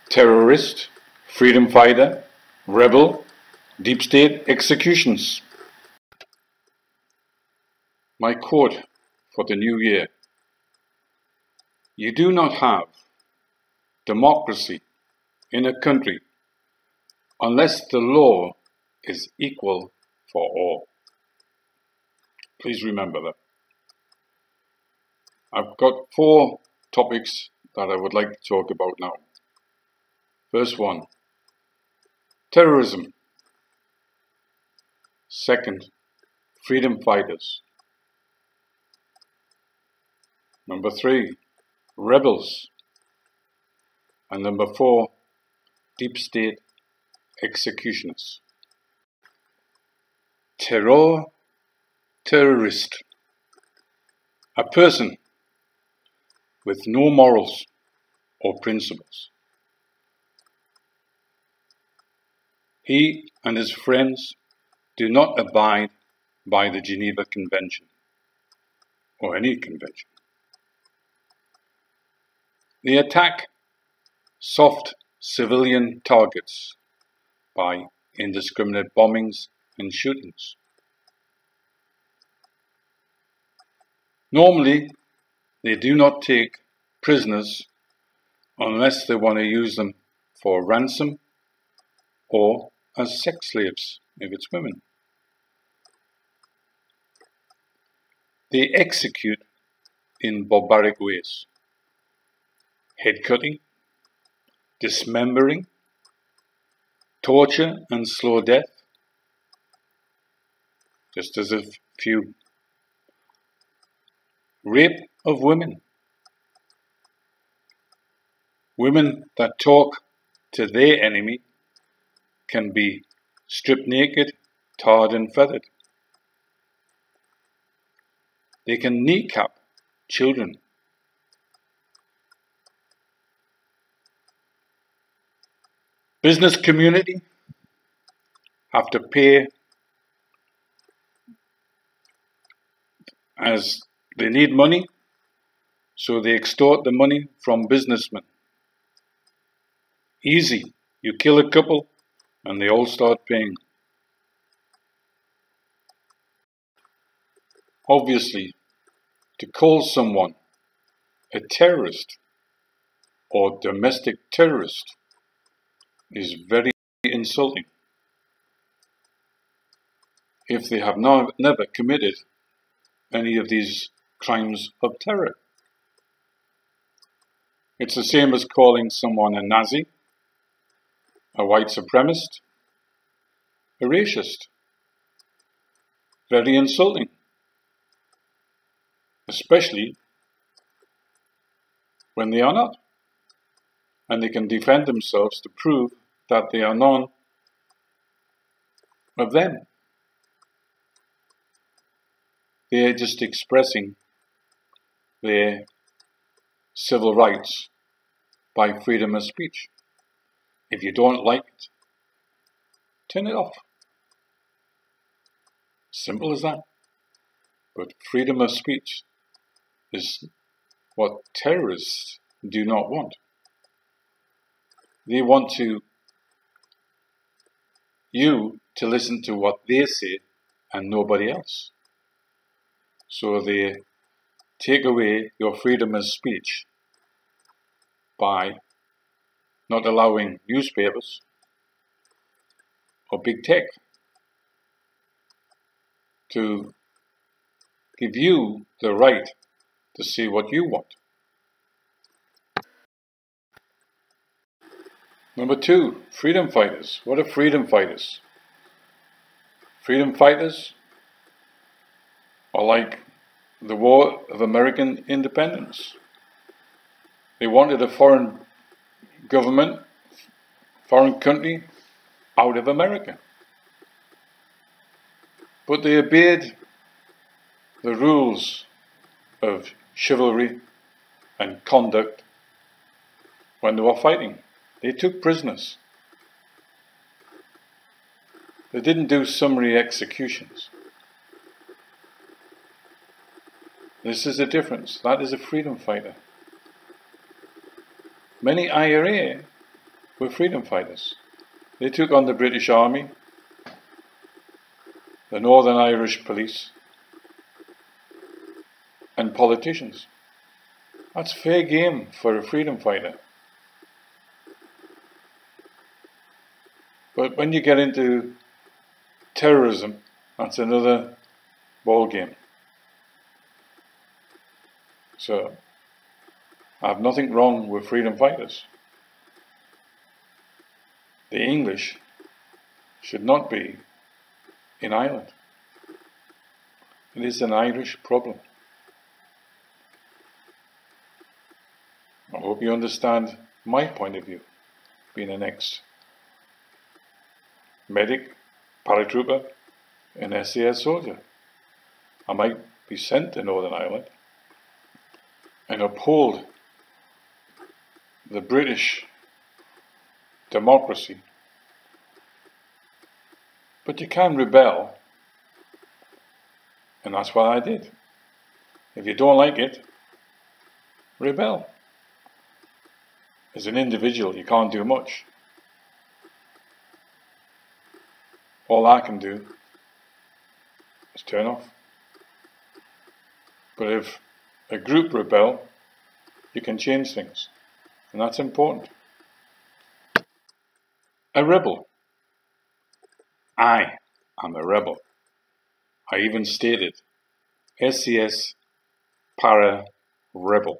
terrorist, freedom fighter, rebel, deep state executions. My quote for the new year: you do not have democracy in a country unless the law is equal for all. Please remember that. I've got 4 topics that I would like to talk about now. First one, terrorism. Second, freedom fighters. Number 3, rebels. And number 4, deep state executioners. Terrorist. A person with no morals or principles. He and his friends do not abide by the Geneva Convention or any convention. They attack soft civilian targets by indiscriminate bombings and shootings. Normally, they do not take prisoners unless they want to use them for ransom or as sex slaves, if it's women. They execute in barbaric ways: head cutting, dismembering, torture and slow death, just as a few. Rape of women. Women that talk to their enemy can be stripped naked, tarred and feathered. They can kneecap children. Business community have to pay as they need money, so they extort the money from businessmen. Easy. You kill a couple and they all start paying. Obviously, to call someone a terrorist or domestic terrorist is very insulting if they have never committed any of these crimes of terror. It's the same as calling someone a Nazi, a white supremacist, a racist. Very insulting, especially when they are not, and they can defend themselves to prove that they are none of them. They are just expressing their civil rights by freedom of speech. If you don't like it, turn it off. Simple as that. But freedom of speech is what terrorists do not want. They want you to listen to what they say and nobody else. So they take away your freedom of speech by not allowing newspapers or big tech to give you the right to say what you want. Number 2, freedom fighters. What are freedom fighters? Freedom fighters are like the War of American Independence. They wanted a foreign government, foreign country out of America. But they obeyed the rules of chivalry and conduct when they were fighting. They took prisoners. They didn't do summary executions. This is the difference. That is a freedom fighter. Many IRA were freedom fighters. They took on the British Army, the Northern Irish Police, and politicians. That's fair game for a freedom fighter. But when you get into terrorism, that's another ball game. So, I have nothing wrong with freedom fighters. The English should not be in Ireland. It is an Irish problem. I hope you understand my point of view, being an ex-medic, paratrooper, and SAS soldier. I might be sent to Northern Ireland and uphold the British democracy. But you can rebel, and that's what I did. If you don't like it, rebel. As an individual, you can't do much. All I can do is turn off. But if a group rebel, you can change things, and that's important. A rebel. I am a rebel. I even stated SCS para rebel.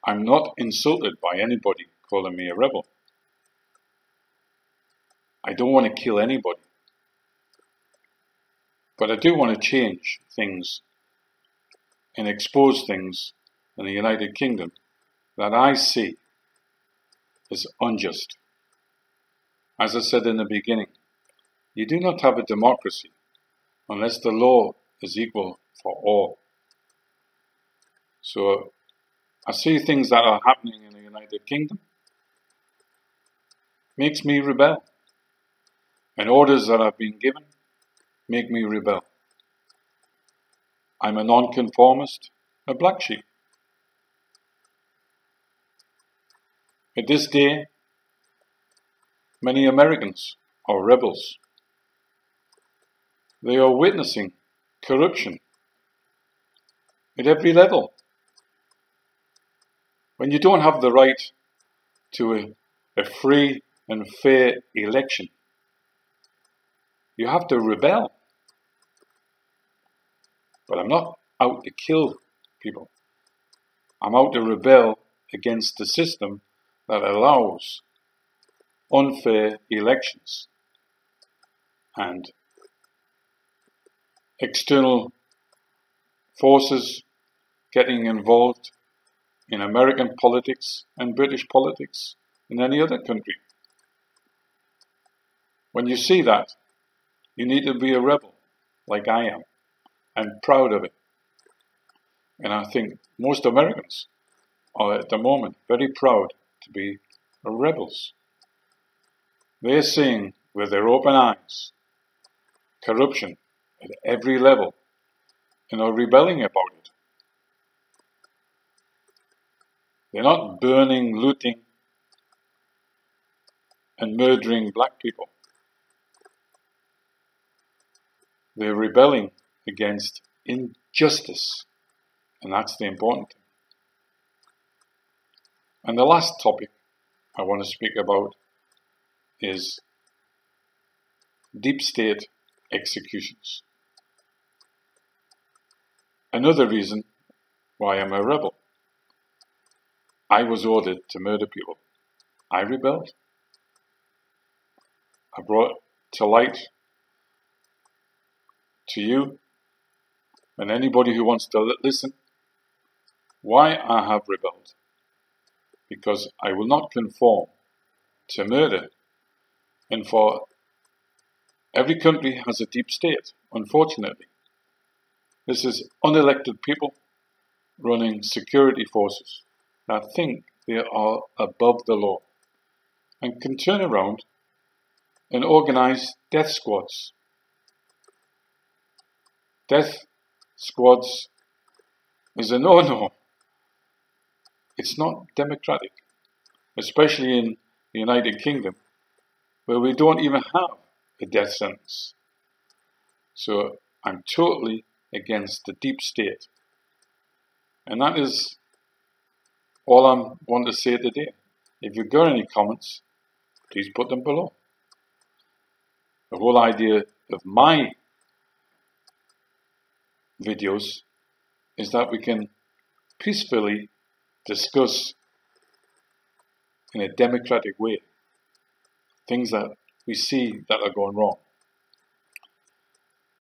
I'm not insulted by anybody calling me a rebel. I don't want to kill anybody. But I do want to change things and expose things in the United Kingdom that I see as unjust. As I said in the beginning, you do not have a democracy unless the law is equal for all. So I see things that are happening in the United Kingdom, makes me rebel. And orders that have been given make me rebel. I'm a nonconformist, a black sheep. At this day, many Americans are rebels. They are witnessing corruption at every level. When you don't have the right to a free and fair election, you have to rebel. But I'm not out to kill people. I'm out to rebel against the system that allows unfair elections and external forces getting involved in American politics and British politics in any other country. When you see that, you need to be a rebel, like I am, and proud of it. And I think most Americans are at the moment very proud to be rebels. They're seeing with their open eyes corruption at every level and are rebelling about it. They're not burning, looting, and murdering black people. They're rebelling against injustice, and that's the important thing. And the last topic I want to speak about is deep state executions. Another reason why I'm a rebel. I was ordered to murder people. I rebelled. I brought to light to you and anybody who wants to listen why I have rebelled. Because I will not conform to murder. And for every country has a deep state, unfortunately. This is unelected people running security forces that think they are above the law and can turn around and organize death squads. Death squads is a no-no. It's not democratic. especially in the United Kingdom, where we don't even have a death sentence. So I'm totally against the deep state. And that is all I want to say today. If you've got any comments, please put them below. The whole idea of my videos is that we can peacefully discuss in a democratic way things that we see that are going wrong.